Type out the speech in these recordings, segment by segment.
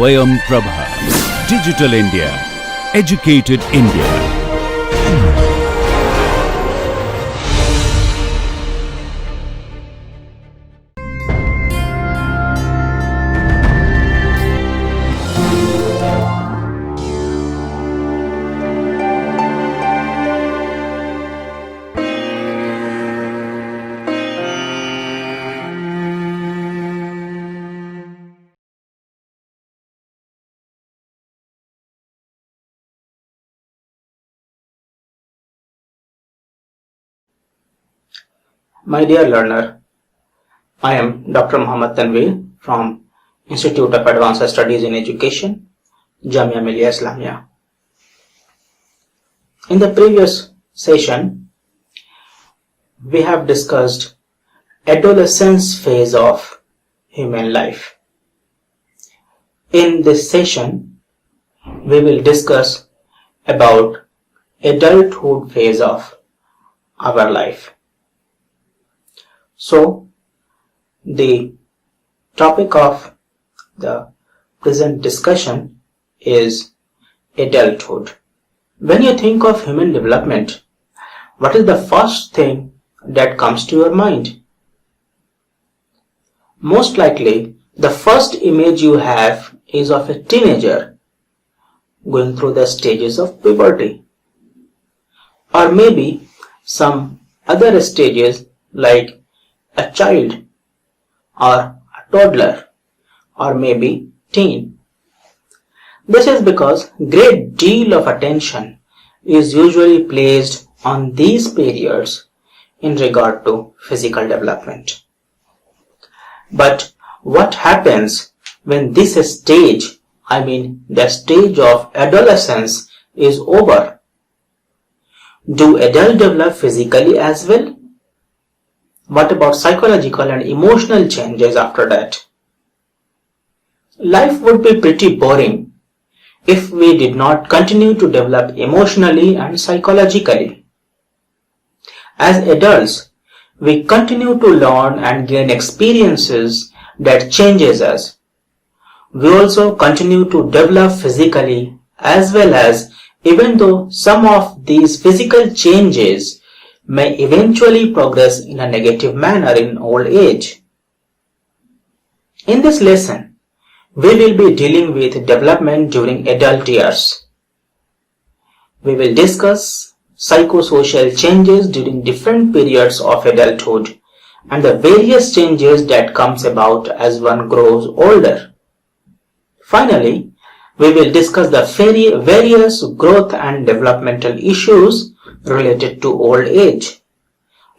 Swayam Prabha. Digital India. Educated India. My dear learner, I am Dr. Muhammad Tanveer from Institute of Advanced Studies in Education, Jamia Millia, Islamia. In the previous session, we have discussed adolescence phase of human life. In this session, we will discuss about adulthood phase of our life. So, the topic of the present discussion is adulthood. When you think of human development, what is the first thing that comes to your mind? Most likely, the first image you have is of a teenager going through the stages of puberty, or maybe some other stages like a child or a toddler or maybe teen. This is because great deal of attention is usually placed on these periods in regard to physical development. But what happens when this stage, the stage of adolescence, is over? Do adults develop physically as well? What about psychological and emotional changes after that? Life would be pretty boring if we did not continue to develop emotionally and psychologically. As adults, we continue to learn and gain experiences that changes us. We also continue to develop physically as well as, even though some of these physical changes may eventually progress in a negative manner in old age. In this lesson, we will be dealing with development during adult years. We will discuss psychosocial changes during different periods of adulthood and the various changes that comes about as one grows older. Finally, we will discuss the various growth and developmental issues related to old age.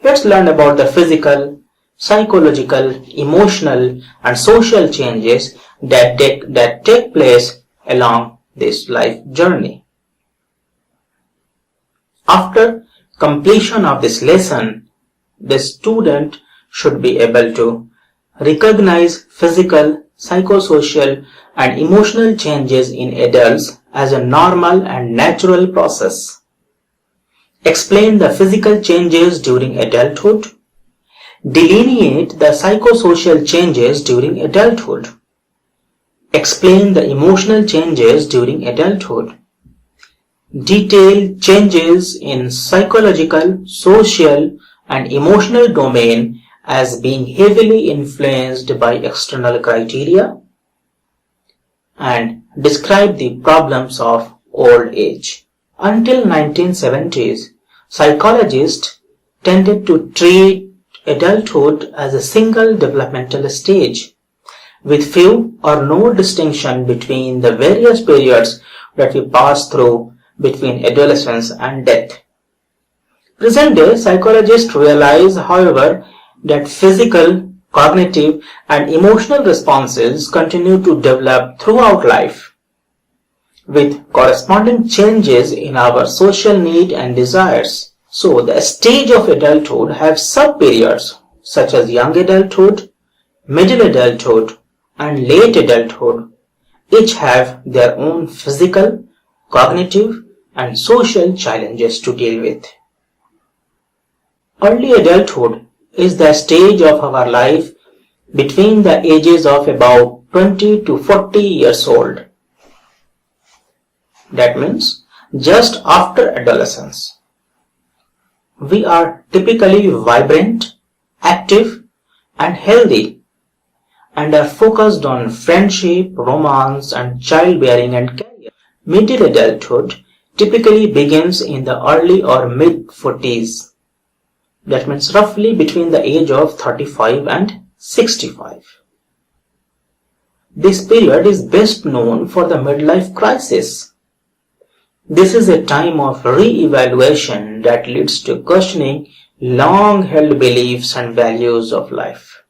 Let's learn about the physical, psychological, emotional and social changes that take place along this life journey. After completion of this lesson, the student should be able to recognize physical, psychosocial and emotional changes in adults as a normal and natural process. Explain the physical changes during adulthood. Delineate the psychosocial changes during adulthood. Explain the emotional changes during adulthood. Detail changes in psychological, social, and emotional domain as being heavily influenced by external criteria. And describe the problems of old age. Until 1970s, psychologists tended to treat adulthood as a single developmental stage, with few or no distinction between the various periods that we pass through between adolescence and death. Present-day psychologists realize, however, that physical, cognitive, and emotional responses continue to develop throughout life, with corresponding changes in our social need and desires. So, the stage of adulthood have sub-periods such as young adulthood, middle adulthood, and late adulthood. Each have their own physical, cognitive, and social challenges to deal with. Early adulthood is the stage of our life between the ages of about 20 to 40 years old. That means just after adolescence. We are typically vibrant, active, and healthy, and are focused on friendship, romance, and childbearing and career. Middle adulthood typically begins in the early or mid-40s. That means roughly between the age of 35 and 65. This period is best known for the midlife crisis. This is a time of re-evaluation that leads to questioning long-held beliefs and values of life.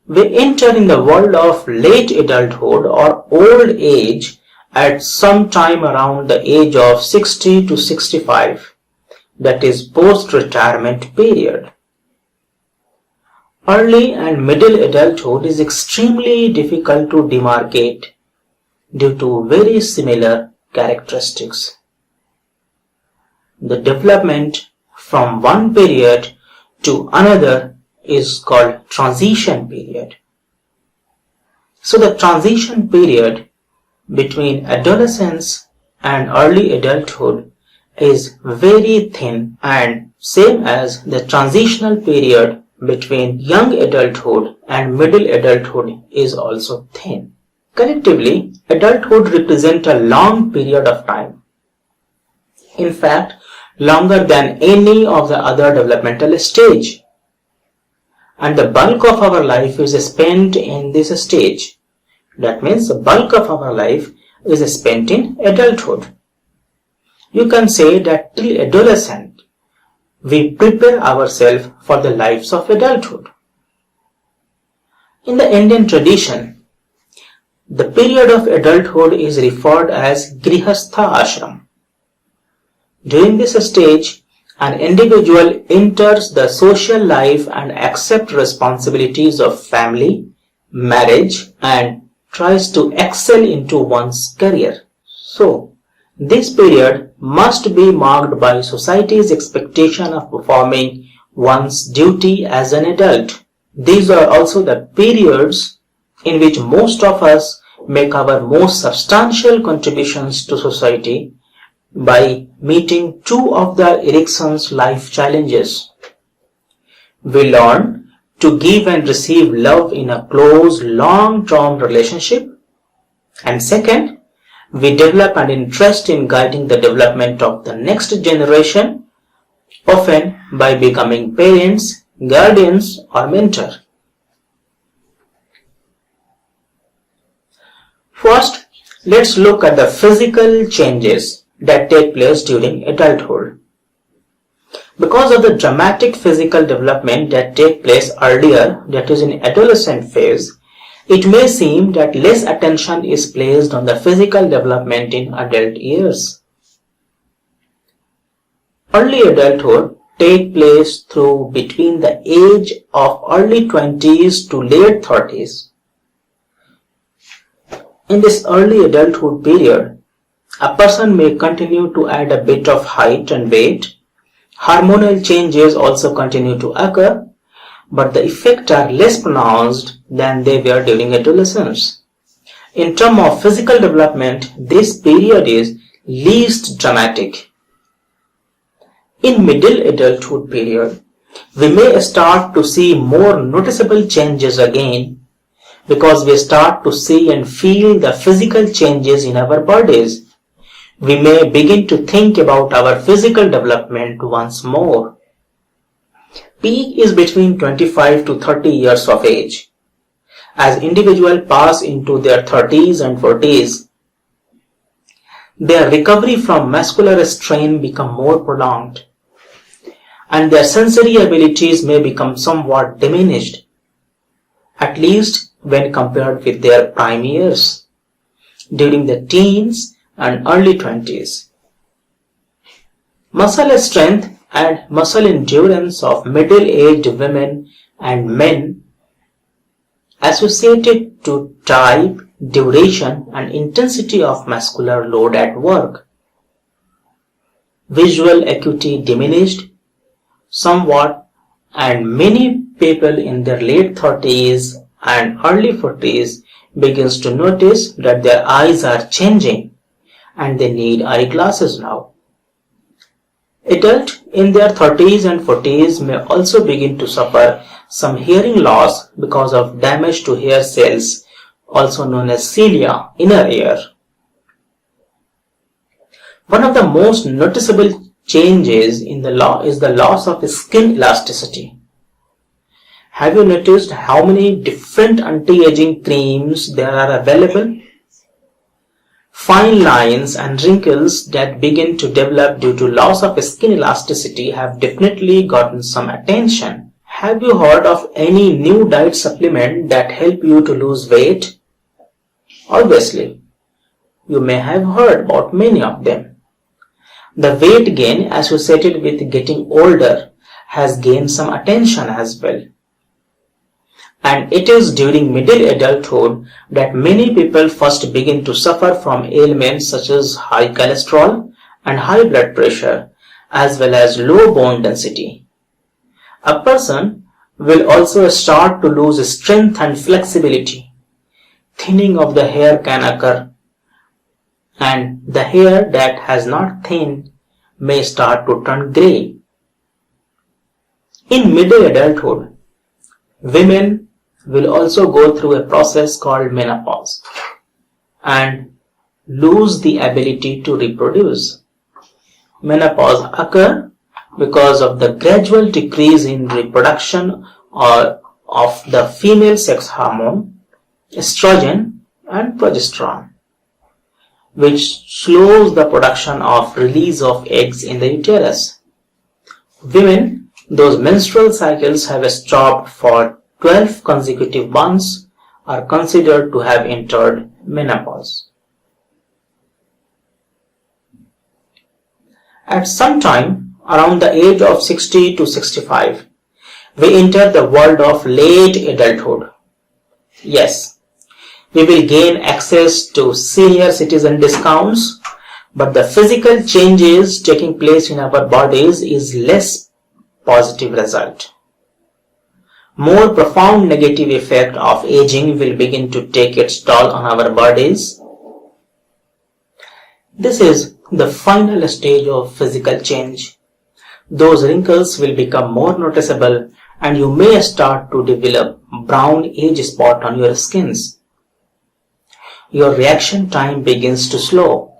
We enter in the world of late adulthood or old age at some time around the age of 60 to 65, that is post-retirement period. Early and middle adulthood is extremely difficult to demarcate due to very similar characteristics. The development from one period to another is called transition period. So the transition period between adolescence and early adulthood is very thin, and same as the transitional period between young adulthood and middle adulthood is also thin. Collectively, adulthood represents a long period of time. In fact, longer than any of the other developmental stage. And the bulk of our life is spent in this stage. That means the bulk of our life is spent in adulthood. You can say that till adolescent, we prepare ourselves for the lives of adulthood. In the Indian tradition, the period of adulthood is referred as Grihastha Ashram. During this stage, an individual enters the social life and accepts responsibilities of family, marriage, and tries to excel into one's career. So, this period must be marked by society's expectation of performing one's duty as an adult. These are also the periods in which most of us make our most substantial contributions to society by meeting two of the Erikson's life challenges. We learn to give and receive love in a close, long-term relationship. And second, we develop an interest in guiding the development of the next generation, often by becoming parents, guardians, or mentor. First, let's look at the physical changes that take place during adulthood. Because of the dramatic physical development that take place earlier, that is in adolescent phase, it may seem that less attention is placed on the physical development in adult years. Early adulthood takes place through between the age of early 20s to late 30s. In this early adulthood period, a person may continue to add a bit of height and weight. Hormonal changes also continue to occur, but the effects are less pronounced than they were during adolescence. In terms of physical development, this period is least dramatic. In middle adulthood period, we may start to see more noticeable changes again because we start to see and feel the physical changes in our bodies. We may begin to think about our physical development once more. Peak is between 25 to 30 years of age. As individuals pass into their 30s and 40s, their recovery from muscular strain become more prolonged, and their sensory abilities may become somewhat diminished, at least when compared with their prime years, during the teens and early 20s. Muscle strength and muscle endurance of middle-aged women and men associated to type, duration, and intensity of muscular load at work. Visual acuity diminished somewhat, and many people in their late 30s and early 40s begins to notice that their eyes are changing and they need eyeglasses now. Adults in their 30s and 40s may also begin to suffer some hearing loss because of damage to hair cells, also known as cilia, inner ear. One of the most noticeable changes in the law is the loss of skin elasticity. Have you noticed how many different anti-aging creams there are available? Fine lines and wrinkles that begin to develop due to loss of skin elasticity have definitely gotten some attention. Have you heard of any new diet supplement that help you to lose weight? Obviously, you may have heard about many of them. The weight gain associated with getting older has gained some attention as well. And it is during middle adulthood that many people first begin to suffer from ailments such as high cholesterol and high blood pressure, as well as low bone density. A person will also start to lose strength and flexibility. Thinning of the hair can occur, and the hair that has not thinned may start to turn grey. In middle adulthood, women will also go through a process called menopause and lose the ability to reproduce. Menopause occurs because of the gradual decrease in reproduction of the female sex hormone, estrogen and progesterone, which slows the production of release of eggs in the uterus. Women, those menstrual cycles have stopped for 12 consecutive months, are considered to have entered menopause. At some time around the age of 60 to 65, we enter the world of late adulthood. Yes, we will gain access to senior citizen discounts, but the physical changes taking place in our bodies is less positive result. More profound negative effect of aging will begin to take its toll on our bodies. This is the final stage of physical change. Those wrinkles will become more noticeable and you may start to develop brown age spot on your skins. Your reaction time begins to slow,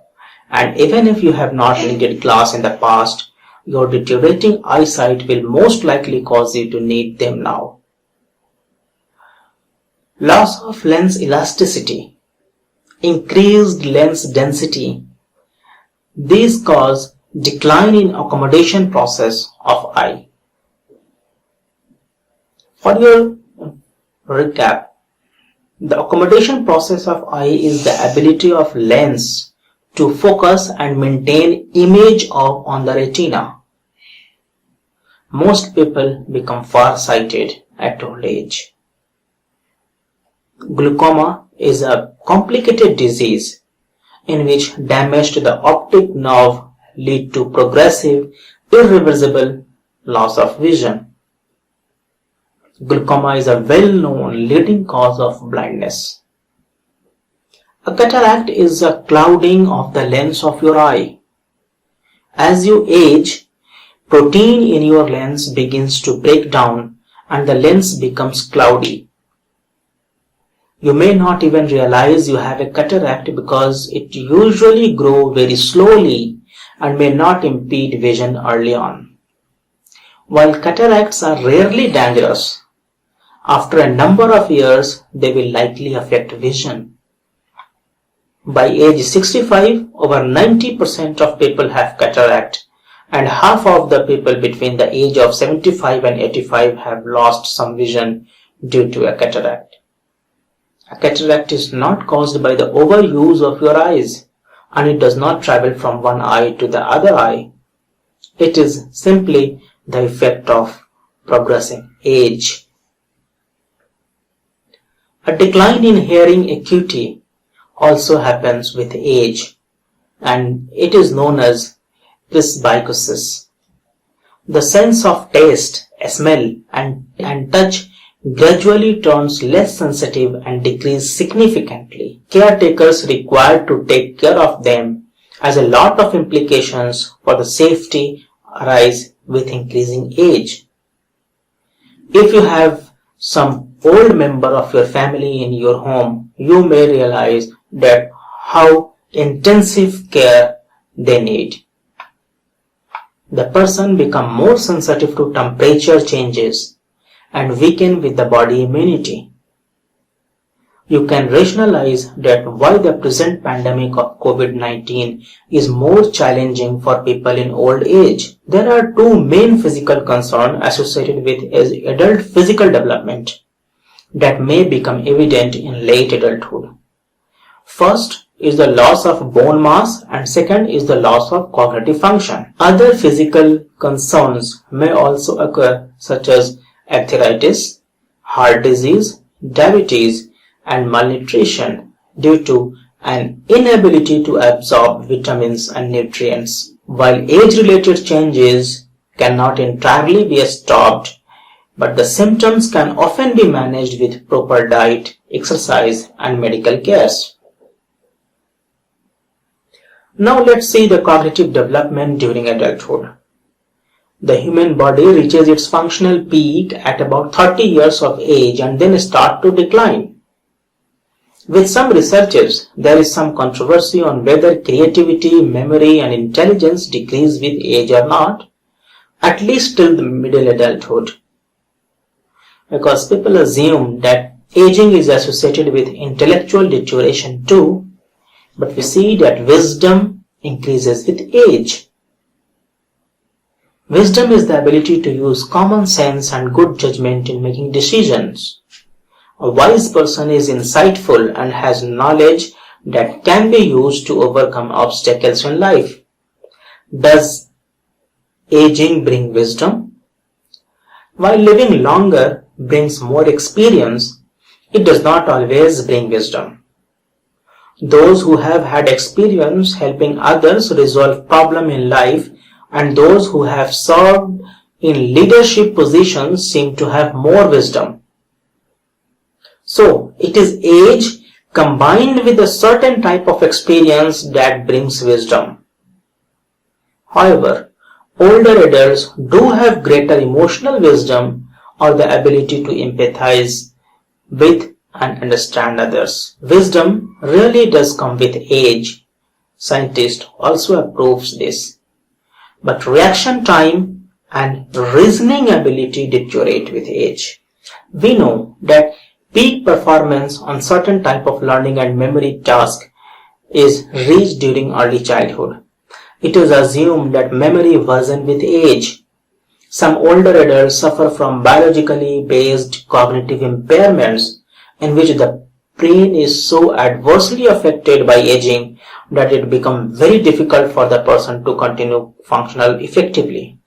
and even if you have not needed glass in the past, your deteriorating eyesight will most likely cause you to need them now. Loss of lens elasticity, increased lens density, these cause decline in accommodation process of eye. For your recap, the accommodation process of eye is the ability of lens to focus and maintain image on the retina. Most people become far-sighted at old age. Glaucoma is a complicated disease in which damage to the optic nerve lead to progressive, irreversible loss of vision. Glaucoma is a well-known leading cause of blindness. A cataract is a clouding of the lens of your eye. As you age, protein in your lens begins to break down and the lens becomes cloudy. You may not even realize you have a cataract because it usually grows very slowly and may not impede vision early on. While cataracts are rarely dangerous, after a number of years they will likely affect vision. By age 65, over 90% of people have cataract, and half of the people between the age of 75 and 85 have lost some vision due to a cataract. A cataract is not caused by the overuse of your eyes, and it does not travel from one eye to the other eye. It is simply the effect of progressing age. A decline in hearing acuity also happens with age, and it is known as presbycusis. The sense of taste, smell, and touch gradually turns less sensitive and decreases significantly. Caretakers required to take care of them, as a lot of implications for the safety arise with increasing age. If you have some old member of your family in your home, you may realize that how intensive care they need. The person becomes more sensitive to temperature changes and weaken with the body immunity. You can rationalize that why the present pandemic of COVID-19 is more challenging for people in old age. There are two main physical concerns associated with adult physical development that may become evident in late adulthood. First is the loss of bone mass and second is the loss of cognitive function. Other physical concerns may also occur such as arthritis, heart disease, diabetes, and malnutrition due to an inability to absorb vitamins and nutrients. While age-related changes cannot entirely be stopped, but the symptoms can often be managed with proper diet, exercise, and medical cares. Now let's see the cognitive development during adulthood. The human body reaches its functional peak at about 30 years of age and then starts to decline. With some researchers, there is some controversy on whether creativity, memory, and intelligence decrease with age or not, at least till the middle adulthood. Because people assume that aging is associated with intellectual deterioration too, but we see that wisdom increases with age. Wisdom is the ability to use common sense and good judgment in making decisions. A wise person is insightful and has knowledge that can be used to overcome obstacles in life. Does aging bring wisdom? While living longer brings more experience, it does not always bring wisdom. Those who have had experience helping others resolve problems in life and those who have served in leadership positions seem to have more wisdom. So, it is age combined with a certain type of experience that brings wisdom. However, older adults do have greater emotional wisdom or the ability to empathize with and understand others. Wisdom really does come with age. Scientists also approves this. But reaction time and reasoning ability deteriorate with age. We know that peak performance on certain type of learning and memory task is reached during early childhood. It is assumed that memory worsens with age. Some older adults suffer from biologically based cognitive impairments in which the brain is so adversely affected by aging that it becomes very difficult for the person to continue functional effectively.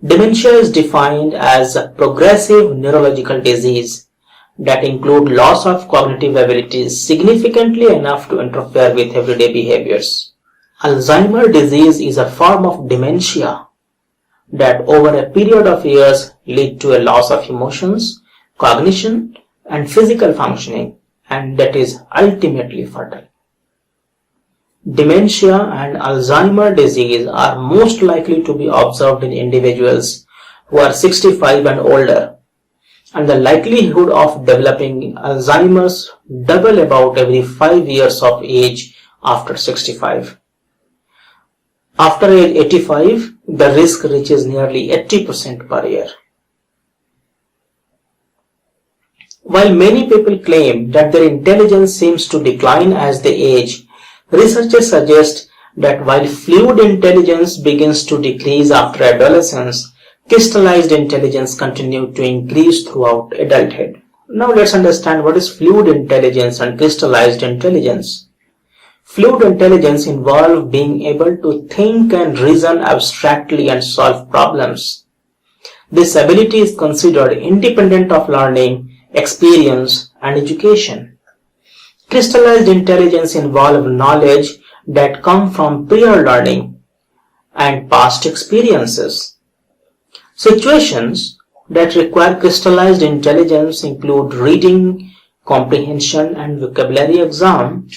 Dementia is defined as a progressive neurological disease that include loss of cognitive abilities significantly enough to interfere with everyday behaviors. Alzheimer's disease is a form of dementia that over a period of years lead to a loss of emotions, cognition, and physical functioning, and that is ultimately fatal. Dementia and Alzheimer's disease are most likely to be observed in individuals who are 65 and older, and the likelihood of developing Alzheimer's double about every 5 years of age after 65. After age 85, the risk reaches nearly 80% per year. While many people claim that their intelligence seems to decline as they age, researchers suggest that while fluid intelligence begins to decrease after adolescence, crystallized intelligence continues to increase throughout adulthood. Now let's understand what is fluid intelligence and crystallized intelligence. Fluid intelligence involves being able to think and reason abstractly and solve problems. This ability is considered independent of learning, experience, and education. Crystallized intelligence involves knowledge that comes from prior learning and past experiences. Situations that require crystallized intelligence include reading, comprehension, and vocabulary exam.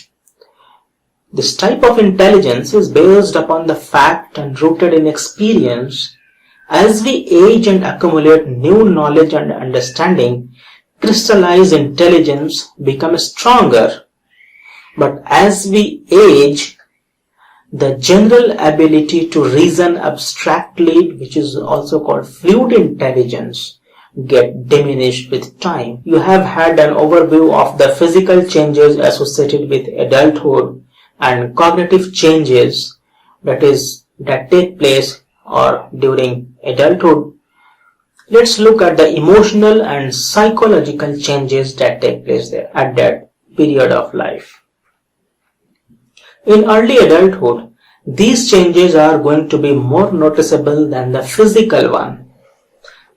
This type of intelligence is based upon the fact and rooted in experience. As we age and accumulate new knowledge and understanding, crystallized intelligence becomes stronger. But as we age, the general ability to reason abstractly, which is also called fluid intelligence, get diminished with time. You have had an overview of the physical changes associated with adulthood and cognitive changes that take place or during adulthood. Let's look at the emotional and psychological changes that take place there at that period of life. In early adulthood, these changes are going to be more noticeable than the physical one.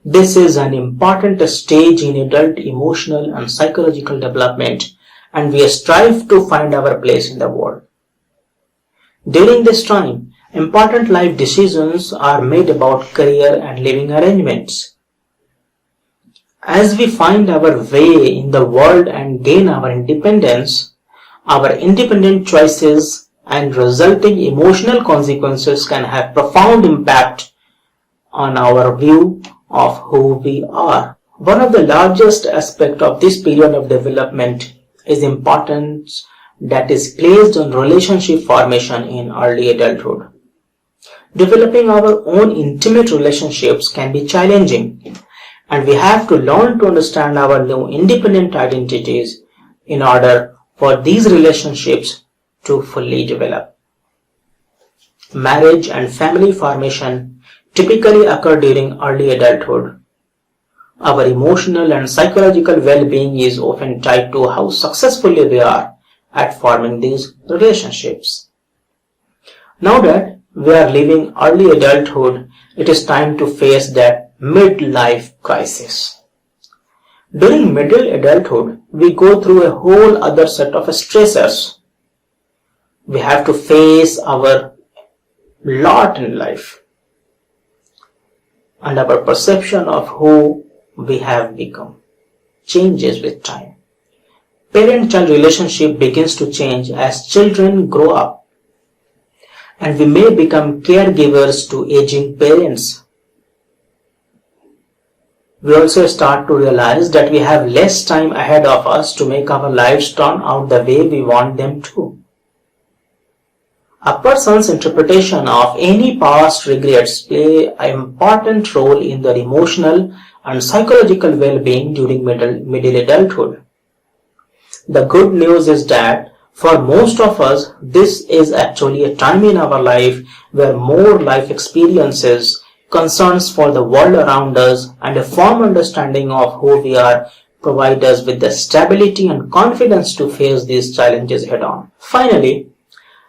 This is an important stage in adult emotional and psychological development, and we strive to find our place in the world. During this time, important life decisions are made about career and living arrangements. As we find our way in the world and gain our independence, our independent choices and resulting emotional consequences can have profound impact on our view of who we are. One of the largest aspects of this period of development is importance that is placed on relationship formation in early adulthood. Developing our own intimate relationships can be challenging, and we have to learn to understand our new independent identities in order for these relationships to fully develop. Marriage and family formation typically occur during early adulthood. Our emotional and psychological well-being is often tied to how successfully we are at forming these relationships. Now that we are living early adulthood, it is time to face that midlife crisis. During middle adulthood, we go through a whole other set of stressors. We have to face our lot in life and our perception of who we have become changes with time. Parent-child relationship begins to change as children grow up, and we may become caregivers to aging parents. We also start to realize that we have less time ahead of us to make our lives turn out the way we want them to. A person's interpretation of any past regrets play an important role in their emotional and psychological well-being during middle adulthood. The good news is that for most of us, this is actually a time in our life where more life experiences, concerns for the world around us, and a firm understanding of who we are provide us with the stability and confidence to face these challenges head-on. Finally,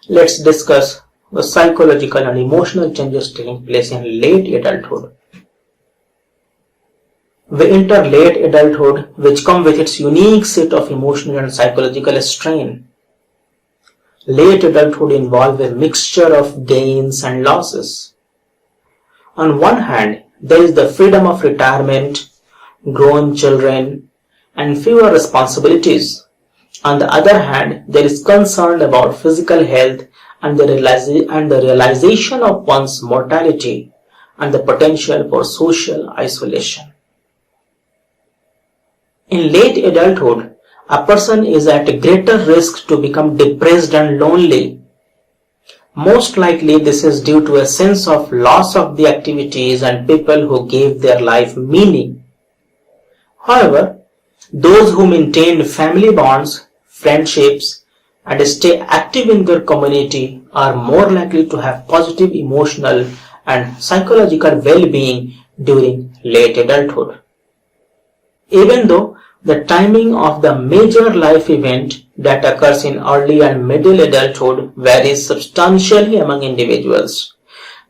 let's discuss the psychological and emotional changes taking place in late adulthood. We enter late adulthood, which comes with its unique set of emotional and psychological strain. Late adulthood involves a mixture of gains and losses. On one hand, there is the freedom of retirement, grown children, and fewer responsibilities. On the other hand, there is concern about physical health and the realization of one's mortality and the potential for social isolation. In late adulthood, a person is at a greater risk to become depressed and lonely. Most likely this is due to a sense of loss of the activities and people who gave their life meaning. However, those who maintain family bonds, friendships, and stay active in their community are more likely to have positive emotional and psychological well-being during late adulthood. Even though the timing of the major life event that occurs in early and middle adulthood varies substantially among individuals,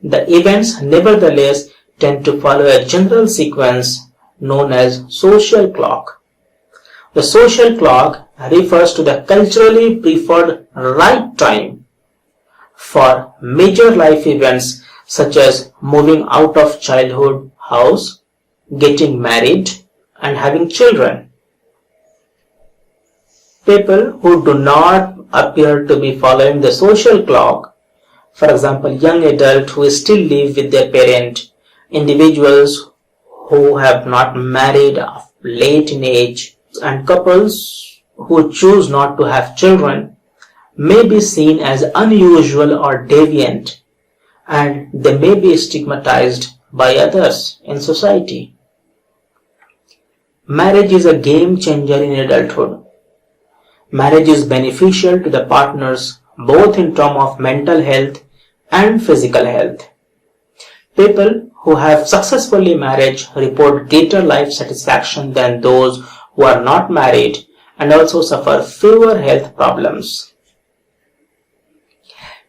the events nevertheless tend to follow a general sequence known as social clock. The social clock refers to the culturally preferred right time for major life events such as moving out of childhood house, getting married and having children. People who do not appear to be following the social clock, for example, young adults who still live with their parent, individuals who have not married late in age, and couples who choose not to have children may be seen as unusual or deviant, and they may be stigmatized by others in society. Marriage is a game changer in adulthood. Marriage is beneficial to the partners both in terms of mental health and physical health. People who have successfully married report greater life satisfaction than those who are not married and also suffer fewer health problems.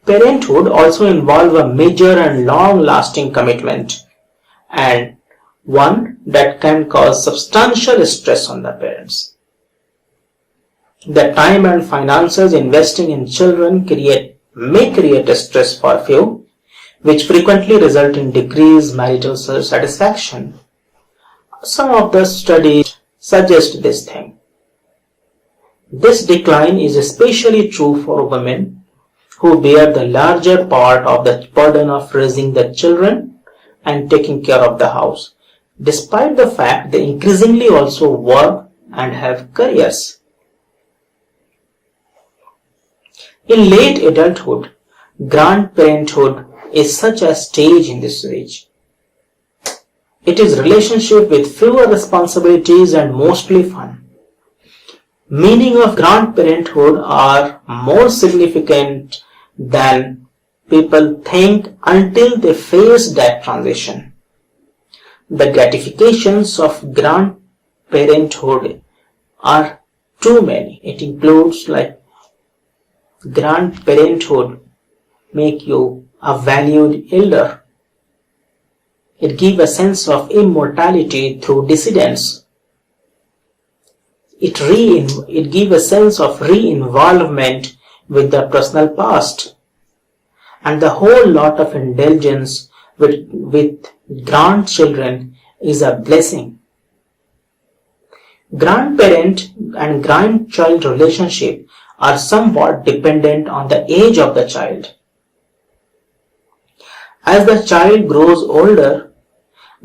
Parenthood also involves a major and long-lasting commitment, and one that can cause substantial stress on the parents. The time and finances investing in children may create a stress for few, which frequently result in decreased marital satisfaction. Some of the studies suggest this thing. This decline is especially true for women who bear the larger part of the burden of raising the children and taking care of the house, despite the fact they increasingly also work and have careers. In late adulthood, grandparenthood is such a stage in this age. It is a relationship with fewer responsibilities and mostly fun. Meaning of grandparenthood are more significant than people think until they face that transition. The gratifications of grandparenthood are too many. It includes like grandparenthood make you a valued elder. It gives a sense of immortality through descendants. It gives a sense of re-involvement with the personal past, and the whole lot of indulgence with grandchildren is a blessing. Grandparent and grandchild relationship are somewhat dependent on the age of the child. As the child grows older,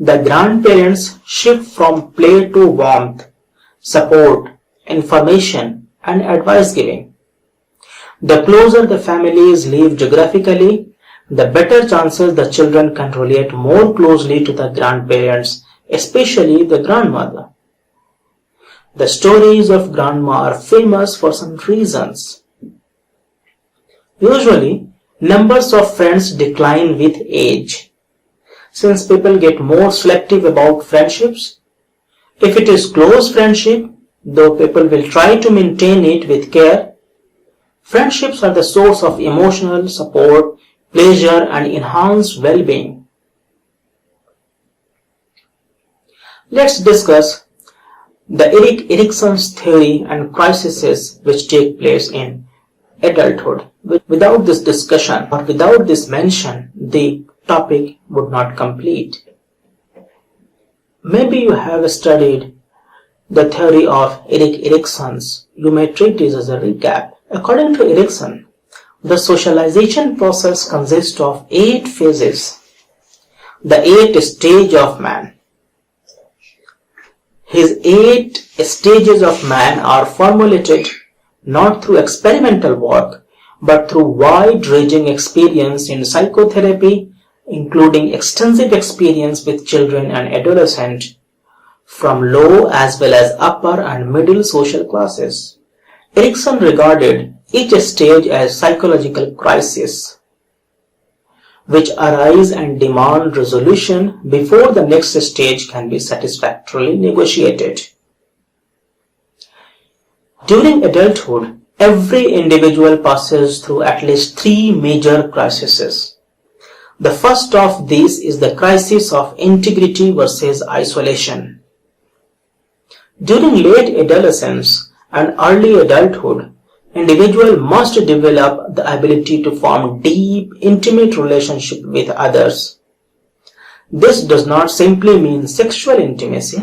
the grandparents shift from play to warmth, support, information, and advice giving. The closer the families live geographically, the better chances the children can relate more closely to the grandparents, especially the grandmother. The stories of grandma are famous for some reasons. Usually, numbers of friends decline with age. Since people get more selective about friendships, if it is close friendship, though people will try to maintain it with care, friendships are the source of emotional support, pleasure, and enhanced well-being. Let's discuss the Erikson's theory and crises which take place in adulthood. Without this discussion or without this mention, the topic would not complete. Maybe you have studied the theory of Erikson's. You may treat this as a recap. According to Erikson, the socialization process consists of 8 phases, the 8 stages of man. His 8 stages of man are formulated not through experimental work, but through wide-ranging experience in psychotherapy, including extensive experience with children and adolescents from low as well as upper and middle social classes. Erikson regarded each stage as psychological crisis, which arise and demand resolution before the next stage can be satisfactorily negotiated. During adulthood, every individual passes through at least 3 major crises. The first of these is the crisis of integrity versus isolation. During late adolescence and early adulthood, individual must develop the ability to form deep, intimate relationship with others. This does not simply mean sexual intimacy.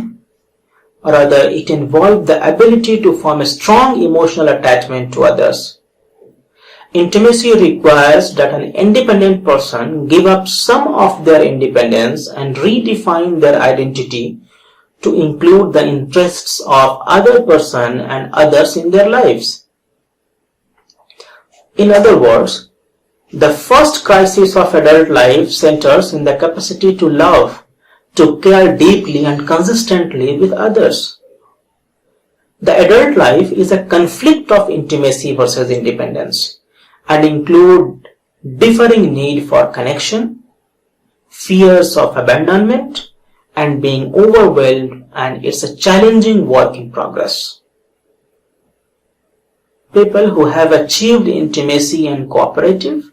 Rather, it involves the ability to form a strong emotional attachment to others. Intimacy requires that an independent person give up some of their independence and redefine their identity to include the interests of other person and others in their lives. In other words, the first crisis of adult life centers in the capacity to love, to care deeply and consistently with others. The adult life is a conflict of intimacy versus independence and include differing need for connection, fears of abandonment, and being overwhelmed, and it's a challenging work in progress. People who have achieved intimacy and cooperative,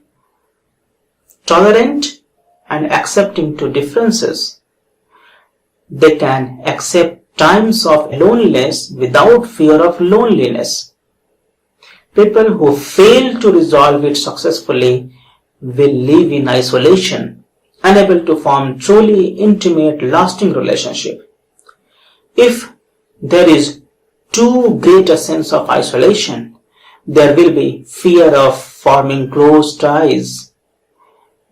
tolerant, and accepting to differences, they can accept times of loneliness without fear of loneliness. People who fail to resolve it successfully will live in isolation, unable to form truly intimate, lasting relationship. If there is too great a sense of isolation, there will be fear of forming close ties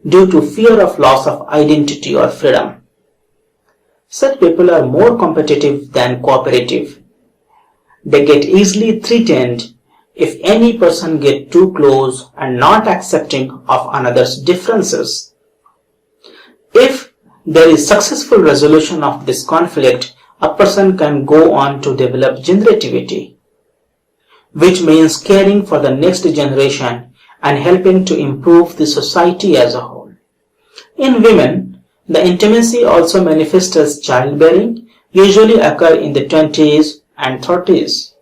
due to fear of loss of identity or freedom. Such people are more competitive than cooperative. They get easily threatened if any person gets too close and not accepting of another's differences. If there is successful resolution of this conflict, a person can go on to develop generativity, which means caring for the next generation and helping to improve the society as a whole. In women, the intimacy also manifests as childbearing, usually occur in the 20s and 30s,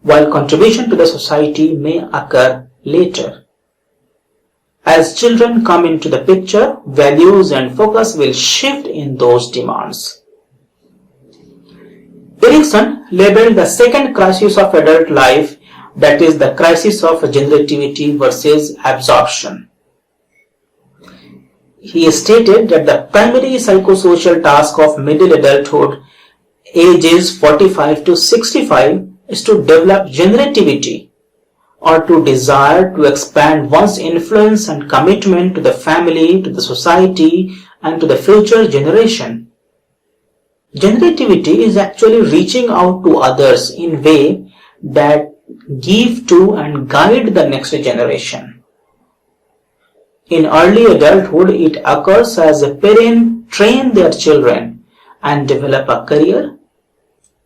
while contribution to the society may occur later. As children come into the picture, values and focus will shift in those demands. Erikson labeled the second crisis of adult life, that is the crisis of generativity versus absorption. He stated that the primary psychosocial task of middle adulthood, ages 45 to 65, is to develop generativity, or to desire to expand one's influence and commitment to the family, to the society, and to the future generation. Generativity is actually reaching out to others in a way that give to and guide the next generation. In early adulthood, it occurs as a parent train their children and develop a career.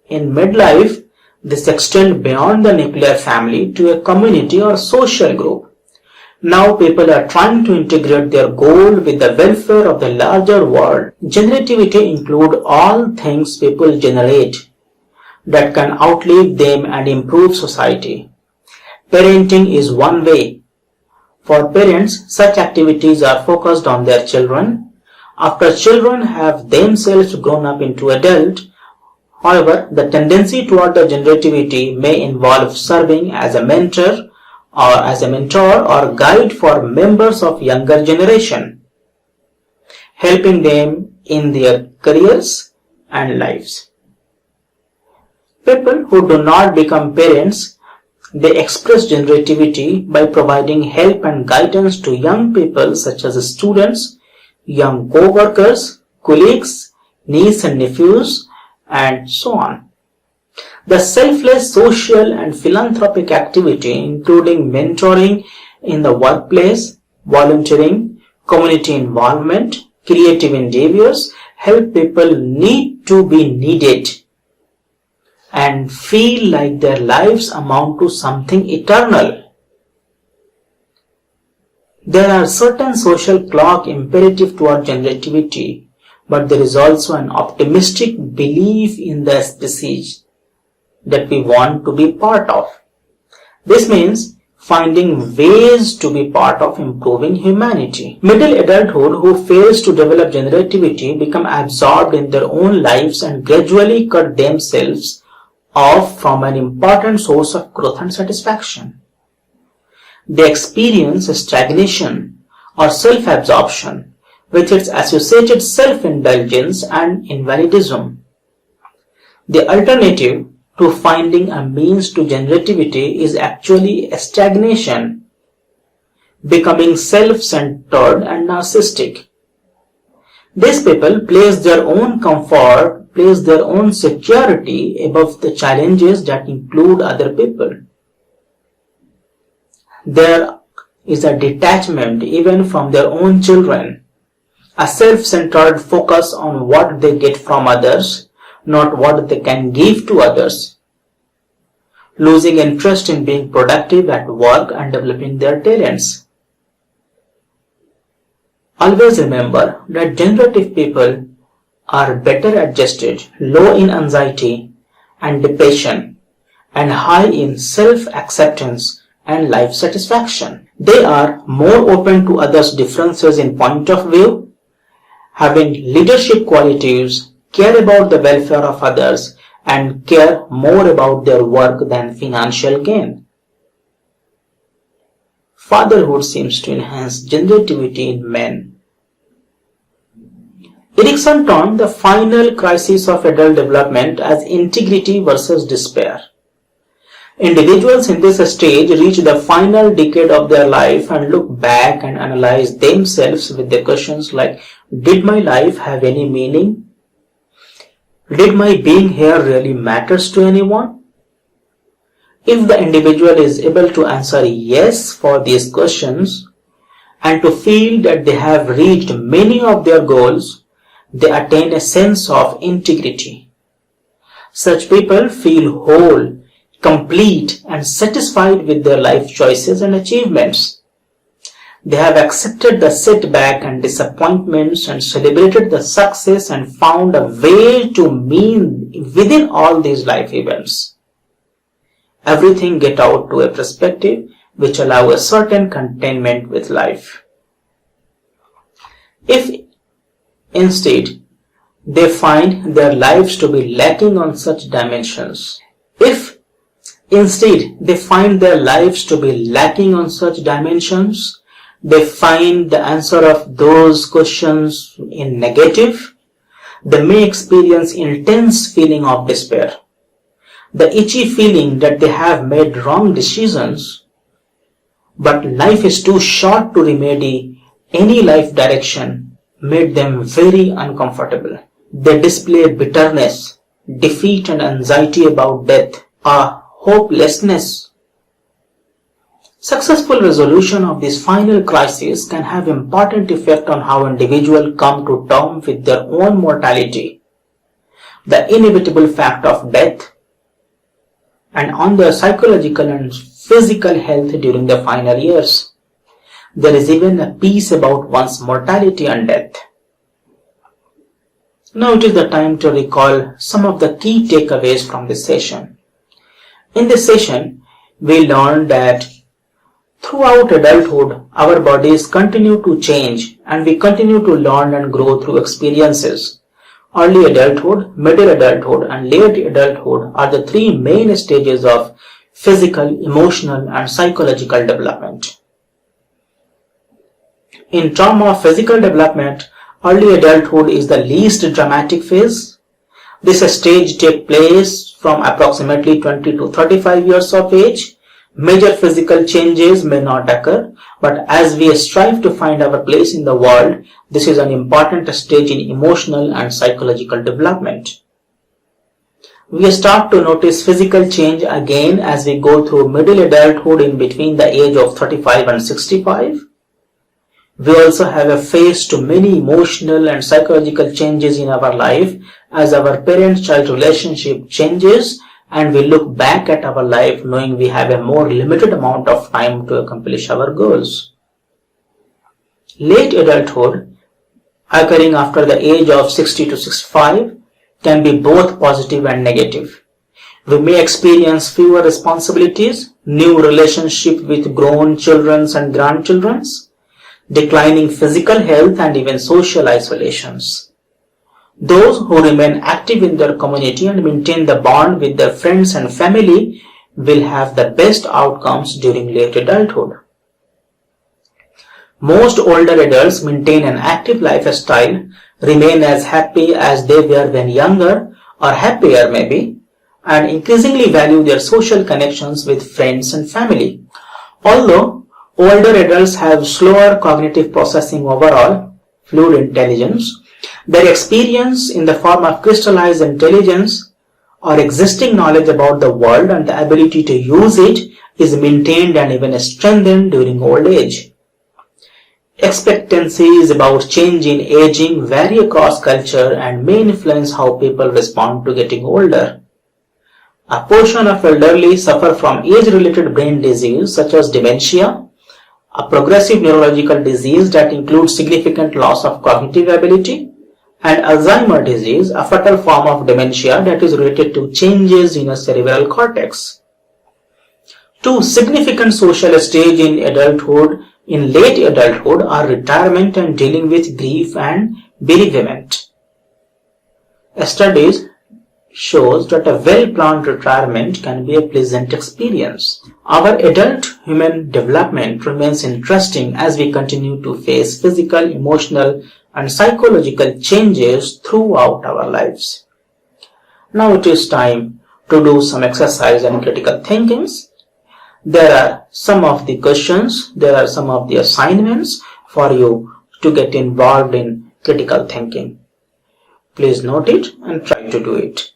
In midlife, this extends beyond the nuclear family to a community or social group. Now people are trying to integrate their goal with the welfare of the larger world. Generativity includes all things people generate that can outlive them and improve society. Parenting is one way. For parents, such activities are focused on their children. After children have themselves grown up into adult, however, the tendency toward the generativity may involve serving as a mentor or guide for members of younger generation, helping them in their careers and lives. People who do not become parents, they express generativity by providing help and guidance to young people such as students, young co-workers, colleagues, nieces and nephews, and so on. The selfless social and philanthropic activity, including mentoring in the workplace, volunteering, community involvement, creative endeavors, help people need to be needed and feel like their lives amount to something eternal. There are certain social clock imperative toward generativity, but there is also an optimistic belief in the species that we want to be part of. This means finding ways to be part of improving humanity. Middle adulthood who fails to develop generativity become absorbed in their own lives and gradually cut themselves off from an important source of growth and satisfaction. They experience stagnation or self-absorption, with its associated self-indulgence and invalidism. The alternative to finding a means to generativity is actually a stagnation, becoming self-centered and narcissistic. These people place their own comfort, place their own security above the challenges that include other people. There is a detachment even from their own children, a self-centered focus on what they get from others, not what they can give to others, losing interest in being productive at work and developing their talents. Always remember that generative people are better adjusted, low in anxiety and depression, and high in self-acceptance and life satisfaction. They are more open to others' differences in point of view, having leadership qualities, care about the welfare of others, and care more about their work than financial gain. Fatherhood seems to enhance generativity in men. Erikson termed the final crisis of adult development as integrity versus despair. Individuals in this stage reach the final decade of their life and look back and analyze themselves with the questions like, did my life have any meaning? Did my being here really matters to anyone? If the individual is able to answer yes for these questions and to feel that they have reached many of their goals, they attain a sense of integrity. Such people feel whole, complete, and satisfied with their life choices and achievements. They have accepted the setback and disappointments and celebrated the success and found a way to mean within all these life events. Everything get out to a perspective which allow a certain contentment with life. If instead they find their lives to be lacking on such dimensions, they find the answer of those questions in negative, they may experience intense feeling of despair. The itchy feeling that they have made wrong decisions, but life is too short to remedy any life direction, made them very uncomfortable. They display bitterness, defeat and anxiety about death, a hopelessness. Successful resolution of this final crisis can have important effect on how individuals come to terms with their own mortality, the inevitable fact of death, and on their psychological and physical health during the final years. There is even a piece about one's mortality and death. Now it is the time to recall some of the key takeaways from this session. In this session, we learned that throughout adulthood, our bodies continue to change and we continue to learn and grow through experiences. Early adulthood, middle adulthood, and late adulthood are the three main stages of physical, emotional, and psychological development. In terms of physical development, early adulthood is the least dramatic phase. This stage takes place from approximately 20 to 35 years of age. Major physical changes may not occur, but as we strive to find our place in the world, this is an important stage in emotional and psychological development. We start to notice physical change again as we go through middle adulthood in between the age of 35 and 65. We also have a phase to many emotional and psychological changes in our life as our parent-child relationship changes and we look back at our life knowing we have a more limited amount of time to accomplish our goals. Late adulthood, occurring after the age of 60 to 65, can be both positive and negative. We may experience fewer responsibilities, new relationship with grown children and grandchildren, declining physical health and even social isolations. Those who remain active in their community and maintain the bond with their friends and family will have the best outcomes during late adulthood. Most older adults maintain an active lifestyle, remain as happy as they were when younger, or happier maybe, and increasingly value their social connections with friends and family. Although older adults have slower cognitive processing overall, fluid intelligence, their experience in the form of crystallized intelligence or existing knowledge about the world and the ability to use it is maintained and even strengthened during old age. Expectancies about change in aging vary across culture and may influence how people respond to getting older. A portion of elderly suffer from age-related brain disease such as dementia, a progressive neurological disease that includes significant loss of cognitive ability, and Alzheimer's disease, a fatal form of dementia that is related to changes in a cerebral cortex. Two significant social stages in late adulthood are retirement and dealing with grief and bereavement. Studies shows that a well-planned retirement can be a pleasant experience. Our adult human development remains interesting as we continue to face physical, emotional, and psychological changes throughout our lives. Now it is time to do some exercise and critical thinkings. There are some of the questions, there are some of the assignments for you to get involved in critical thinking. Please note it and try to do it.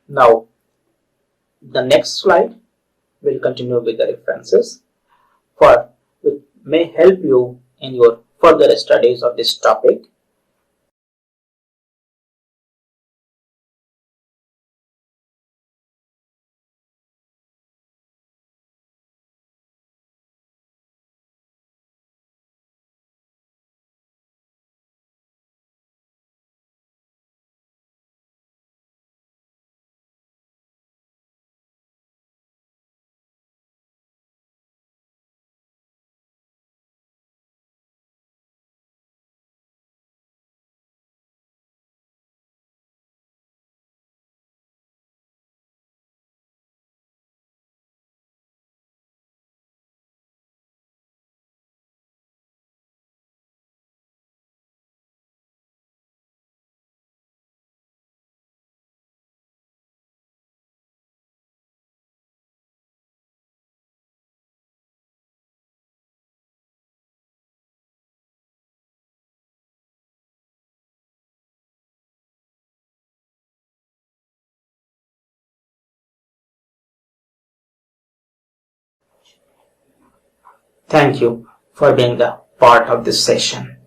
Now, the next slide will continue with the references for which may help you in your further studies of this topic. Thank you for being the part of this session.